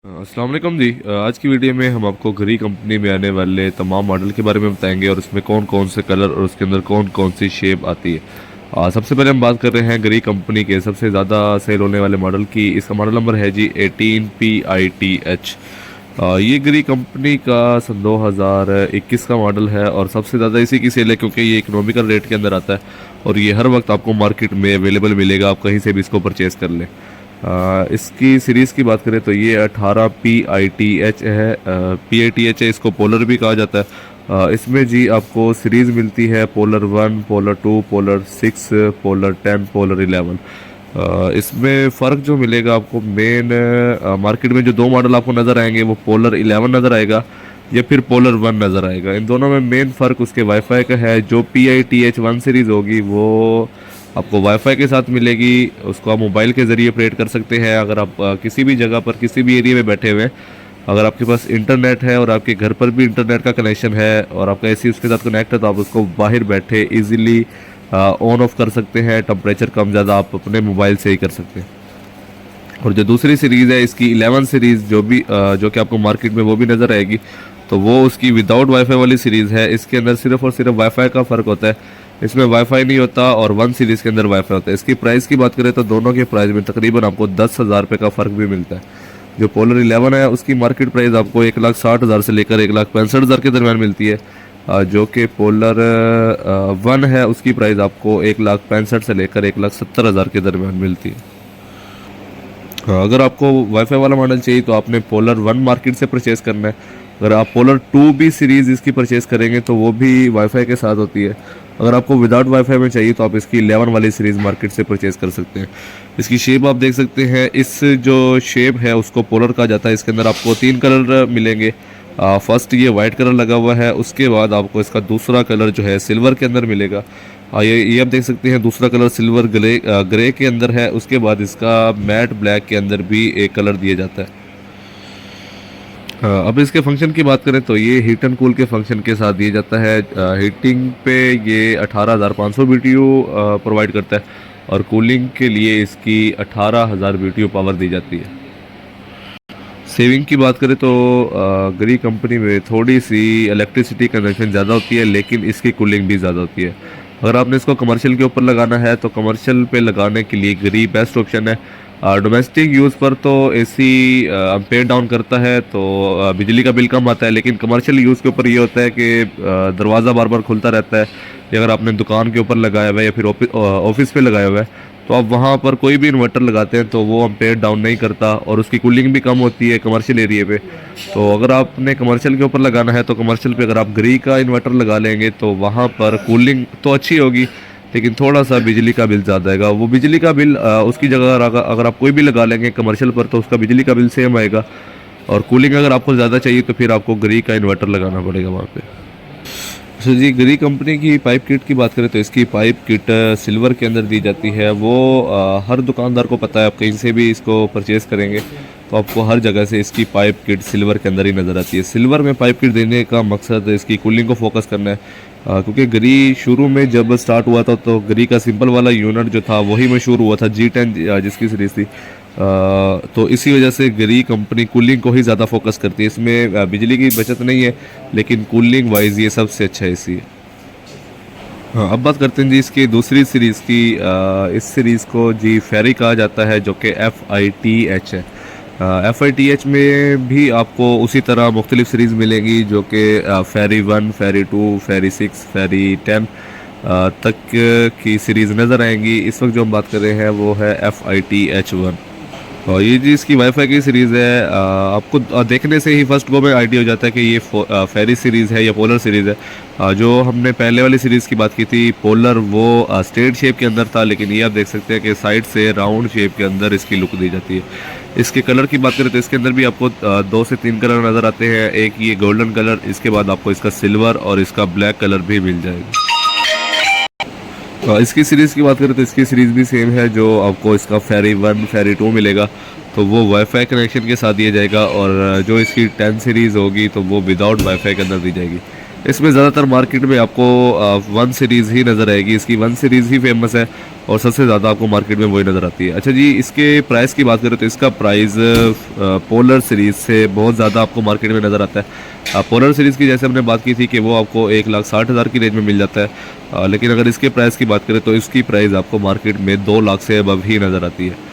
अस्सलाम वालेकुम जी। आज की वीडियो में हम आपको घड़ी कंपनी में आने वाले तमाम मॉडल के बारे में बताएंगे और उसमें कौन कौन से कलर और उसके अंदर कौन कौन सी शेप आती है। सबसे पहले हम बात कर रहे हैं घड़ी कंपनी के सबसे ज़्यादा सेल होने वाले मॉडल की। इसका मॉडल नंबर है जी 18PITH। ये घड़ी कंपनी का सन 2021 का मॉडल है और सबसे ज़्यादा इसी की सेल है क्योंकि ये इकोनॉमिकल रेट के अंदर आता है और ये हर वक्त आपको मार्केट में अवेलेबल मिलेगा, आप कहीं से भी इसको परचेज़ कर लें। इसकी सीरीज़ की बात करें तो ये 18PITH है। PITH है, इसको पोलर भी कहा जाता है। इसमें जी आपको सीरीज़ मिलती है polar 1, polar 2, polar 6, polar 10, polar 11। इसमें फ़र्क जो मिलेगा आपको मेन, मार्केट में जो दो मॉडल आपको नज़र आएंगे वो पोलर 11 नज़र आएगा या फिर पोलर 1 नज़र आएगा। इन दोनों में मेन फ़र्क उसके वाईफाई का है। जो PITH 1 सीरीज़ होगी वो आपको वाईफाई के साथ मिलेगी, उसको आप मोबाइल के ज़रिए ऑपरेट कर सकते हैं। अगर आप किसी भी जगह पर किसी भी एरिया में बैठे हुए हैं, अगर आपके पास इंटरनेट है और आपके घर पर भी इंटरनेट का कनेक्शन है और आपका एसी उसके साथ कनेक्ट है तो आप उसको बाहर बैठे इजीली ऑन ऑफ कर सकते हैं। टेम्परेचर कम ज़्यादा आप अपने मोबाइल से ही कर सकते हैं। और जो दूसरी सीरीज़ है इसकी 11 सीरीज़ जो कि आपको मार्केट में वो भी नज़र आएगी, तो वो उसकी विदाउट वाईफाई वाली सीरीज़ है। इसके अंदर सिर्फ और सिर्फ वाईफाई का फ़र्क होता है, इसमें वाईफाई नहीं होता और 1 सीरीज़ के अंदर वाईफाई होता है। इसकी प्राइस की बात करें तो दोनों के प्राइस में तकरीबन आपको 10,000 रुपये का फ़र्क भी मिलता है। जो पोलर 11 है उसकी मार्केट प्राइस आपको 1,60,000 से लेकर 1,65,000 के दरमियान मिलती है। जो कि पोलर 1 है उसकी प्राइस आपको 1,65,000 से लेकर 1,70,000 के दरमियान मिलती है। अगर आपको वाईफाई वाला मॉडल चाहिए तो आपने पोलर 1 मार्केट से परचेज़ करना है। अगर आप पोलर 2 भी सीरीज़ इसकी परचेज़ करेंगे तो वो भी वाईफाई के साथ होती है। अगर आपको विदाउट वाईफाई में चाहिए तो आप इसकी 11 वाली सीरीज़ मार्केट से परचेज़ कर सकते हैं। इसकी शेप आप देख सकते हैं, इस जो शेप है उसको पोलर कहा जाता है। इसके अंदर आपको 3 कलर मिलेंगे। फर्स्ट ये वाइट कलर लगा हुआ है, उसके बाद आपको इसका दूसरा कलर जो है सिल्वर के अंदर मिलेगा। ये आप देख सकते हैं, दूसरा कलर सिल्वर ग्रे के अंदर है। उसके बाद इसका मैट ब्लैक के अंदर भी एक कलर दिया जाता है। अब इसके फंक्शन की बात करें तो ये हीट एंड कूल के फंक्शन के साथ दिया जाता है। हीटिंग पे ये 18,500 BTU प्रोवाइड करता है और कूलिंग के लिए इसकी 18,000 BTU पावर दी जाती है। सेविंग की बात करें तो घड़ी कंपनी में थोड़ी सी इलेक्ट्रिसिटी कंजप्शन ज़्यादा होती है लेकिन इसकी कूलिंग भी ज़्यादा होती है। अगर आपने इसको कमर्शियल के ऊपर लगाना है तो कमर्शियल पे लगाने के लिए घड़ी बेस्ट ऑप्शन है। डोमेस्टिक यूज़ पर तो एसी पेड डाउन करता है तो बिजली का बिल कम आता है, लेकिन कमर्शियल यूज़ के ऊपर ये होता है कि दरवाज़ा बार बार खुलता रहता है। या अगर आपने दुकान के ऊपर लगाया हुआ है या फिर ऑफिस पे लगाया हुआ है तो आप वहाँ पर कोई भी इन्वर्टर लगाते हैं तो वो एम्पेयर डाउन नहीं करता और उसकी कूलिंग भी कम होती है कमर्शियल एरिया पे। तो अगर आपने कमर्शियल के ऊपर लगाना है तो कमर्शियल पे अगर आप घड़ी का इन्वर्टर लगा लेंगे तो वहाँ पर कूलिंग तो अच्छी होगी लेकिन थोड़ा सा बिजली का बिल ज़्यादा आएगा। वो बिजली का बिल उसकी जगह अगर आप कोई भी लगा लेंगे कमर्शियल पर तो उसका बिजली का बिल सेम आएगा। और कूलिंग अगर आपको ज़्यादा चाहिए तो फिर आपको घड़ी का इन्वर्टर लगाना पड़ेगा वहाँ पे। तो जी घड़ी कंपनी की पाइप किट की बात करें तो इसकी पाइप किट सिल्वर के अंदर दी जाती है। वो हर दुकानदार को पता है, आप कहीं से भी इसको परचेज़ करेंगे तो आपको हर जगह से इसकी पाइप किट सिल्वर के अंदर ही नज़र आती है। सिल्वर में पाइप किट देने का मकसद इसकी कूलिंग को फोकस करना है, क्योंकि घड़ी शुरू में जब स्टार्ट हुआ था तो घड़ी का सिंपल वाला यूनिट जो था वही मशहूर हुआ था, G10 जिसकी सीरीज़ थी। तो इसी वजह से घड़ी कंपनी कूलिंग को ही ज़्यादा फोकस करती है। इसमें बिजली की बचत नहीं है लेकिन कूलिंग वाइज ये सबसे अच्छा एसी है। हाँ, अब बात करते हैं जी इसकी दूसरी सीरीज़ की। इस सीरीज़ को जी फेरी कहा जाता है जो कि FITH है। FITH में भी आपको उसी तरह मुख्तलिफ सीरीज़ मिलेंगी जो कि फेरी 1, फेरी 2, फेरी 6, फेरी 10 तक की सीरीज़ नज़र आएंगी। इस वक्त जो हम बात कर रहे हैं वो है FITH1 और ये जी इसकी वाईफाई की सीरीज़ है। आपको देखने से ही फर्स्ट गो में आइडिया हो जाता है कि ये फेरी सीरीज़ है या पोलर सीरीज़ है। जो हमने पहले वाली सीरीज़ की बात की थी पोलर, वो स्ट्रेट शेप के अंदर था, लेकिन ये आप देख सकते हैं कि साइड से राउंड शेप के अंदर इसकी लुक दी जाती है। इसके कलर की बात करें तो इसके अंदर भी आपको 2 से 3 कलर नज़र आते हैं। एक ये गोल्डन कलर, इसके बाद आपको इसका सिल्वर और इसका ब्लैक कलर भी मिल जाएगा। इसकी सीरीज़ की बात करें तो इसकी सीरीज़ भी सेम है। जो आपको इसका फेरी 1, फेरी 2 मिलेगा तो वो वाईफाई कनेक्शन के साथ दिया जाएगा और जो इसकी 10 सीरीज़ होगी तो वो विदाउट वाईफाई के अंदर दी जाएगी। इसमें ज़्यादातर मार्केट में आपको 1 सीरीज़ ही नज़र आएगी, इसकी 1 सीरीज़ ही फेमस है और सबसे ज़्यादा आपको मार्केट में वही नज़र आती है। अच्छा जी, इसके प्राइस की बात करें तो इसका प्राइस पोलर सीरीज़ से बहुत ज़्यादा आपको मार्केट में नज़र आता है। पोलर सीरीज़ की जैसे हमने बात की थी कि वो आपको 1,60,000 की रेंज में मिल जाता है, लेकिन अगर इसके प्राइस की बात करें तो इसकी प्राइस आपको मार्केट में 2 लाख से अबव ही नज़र आती है।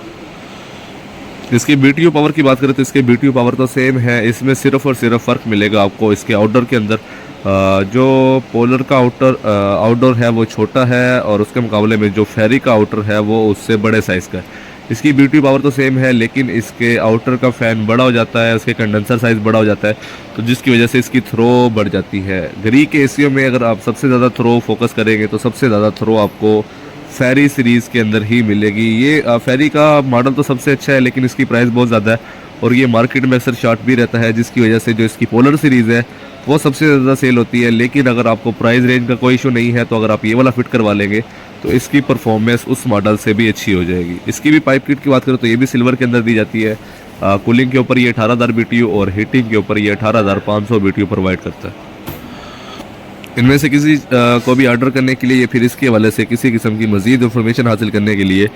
इसकी बीटीयू पावर की बात करें तो इसके बीटीयू पावर तो सेम है, इसमें सिर्फ और सिर्फ फ़र्क मिलेगा आपको इसके आउटडोर के अंदर। जो पोलर का आउटडोर है वो छोटा है और उसके मुकाबले में जो फेरी का आउटर है वो उससे बड़े साइज़ का है। इसकी बीटीयू पावर तो सेम है, लेकिन इसके आउटर का फ़ैन बड़ा हो जाता है, उसके कंडेंसर साइज़ बड़ा हो जाता है, तो जिसकी वजह से इसकी थ्रो बढ़ जाती है। घड़ी के एसीओ में अगर आप सबसे ज़्यादा थ्रो फोकस करेंगे तो सबसे ज़्यादा थ्रो आपको फेरी सीरीज़ के अंदर ही मिलेगी। ये फेरी का मॉडल तो सबसे अच्छा है, लेकिन इसकी प्राइस बहुत ज़्यादा है और ये मार्केट में अक्सर शॉर्ट भी रहता है, जिसकी वजह से जो इसकी पोलर सीरीज़ है वो सबसे ज़्यादा सेल होती है। लेकिन अगर आपको प्राइस रेंज का कोई इशू नहीं है तो अगर आप ये वाला फिट करवा लेंगे तो इसकी परफॉर्मेंस उस मॉडल से भी अच्छी हो जाएगी। इसकी भी पाइप किट की बात करें तो ये भी सिल्वर के अंदर दी जाती है। कूलिंग के ऊपर ये 18,000 BTU और हीटिंग के ऊपर ये 18,500 BTU प्रोवाइड करता है। इनमें से किसी को भी ऑर्डर करने के लिए या फिर इसके हवाले से किसी किस्म की मज़ीद इन्फॉर्मेशन हासिल करने के लिए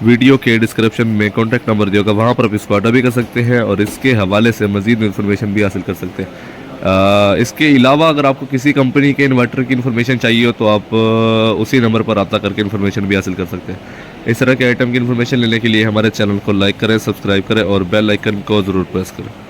वीडियो के डिस्क्रिप्शन में कॉन्टैक्ट नंबर दिया होगा, वहाँ पर आप इसको ऑर्डर भी कर सकते हैं और इसके हवाले से मज़ीद इन्फॉर्मेशन भी हासिल कर सकते हैं। इसके अलावा अगर आपको किसी कंपनी के इन्वर्टर की इन्फॉर्मेशन चाहिए हो तो आप उसी नंबर पर रब्ता करके इन्फॉर्मेशन भी हासिल कर सकते हैं। इस तरह के आइटम की इन्फॉर्मेशन लेने के लिए हमारे चैनल को लाइक करें, सब्सक्राइब करें और बेल आइकन को ज़रूर प्रेस करें।